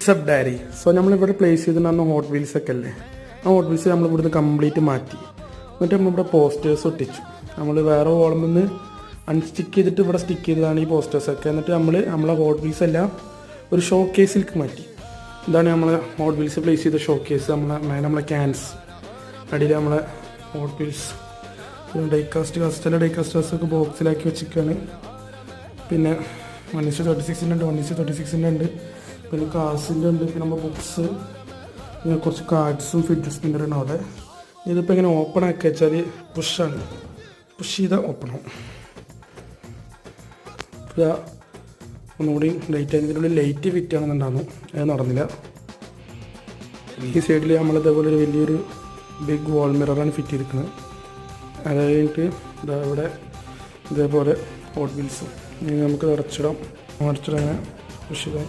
WhatsApp diary. So നമ്മളിവിടെ place ചെയ്തിട്ടുണ്ടാകുന്ന hot വീൽസൊക്കെ അല്ലേ, ആ ഹോട്ട് വീൽസ് നമ്മൾ ഇവിടുന്ന് കംപ്ലീറ്റ് മാറ്റി. എന്നിട്ട് നമ്മളിവിടെ പോസ്റ്റേഴ്സ് ഒട്ടിച്ചു. നമ്മൾ വേറെ വോളിൽ നിന്ന് അൺസ്റ്റിക്ക് ചെയ്തിട്ട് ഇവിടെ സ്റ്റിക്ക് ചെയ്തതാണ് ഈ പോസ്റ്റേഴ്സൊക്കെ. എന്നിട്ട് നമ്മളെ ഹോട്ട് വീൽസ് എല്ലാം ഒരു ഷോ കേസിലേക്ക് മാറ്റി. ഇതാണ് നമ്മളെ ഹോട്ട് വീൽസ് പ്ലേസ് ചെയ്ത ഷോ കേസ്. നമ്മളെ ക്യാൻസ് അടിയിൽ നമ്മളെ ഹോട്ട് വീൽസ്, പിന്നെ ഡൈക്കാസ്റ്റേഴ്സൊക്കെ ബോക്സിലാക്കി വെച്ചിരിക്കുകയാണ്. പിന്നെ 1:36 ഉണ്ട്, 1:36 ഉണ്ട്, പിന്നെ കാസിൻ്റെ ഉണ്ട്, പിന്നെ നമ്മൾ ബുക്സ്, പിന്നെ കുറച്ച് കാർഡ്സും ഫിഡ്ജറ്റ് സ്പിന്നറുണ്ട് അവിടെ. ഇതിപ്പോൾ ഇങ്ങനെ ഓപ്പൺ ആക്കി വെച്ചാൽ പുഷാണ്, പുഷ് ചെയ്താൽ ഓപ്പൺ ആവും. ഒന്നുകൂടി ലൈറ്റ് ആയി, ഇതിനുള്ളിൽ ലൈറ്റ് ഫിറ്റ് ആണെന്നുണ്ടായിരുന്നു, അത് നടന്നില്ല. ഈ സൈഡിൽ നമ്മളിതേപോലെ ഒരു വലിയൊരു ബിഗ് വാൾ മിററാണ് ഫിറ്റ് ചെയ്തിരിക്കുന്നത്. അത് കഴിഞ്ഞിട്ട് ഇവിടെ ഇതേപോലെ ഹോട്ട് വീൽസും നമുക്ക് അടച്ചിടാം, അങ്ങനെ പുഷ് ചെയ്താൽ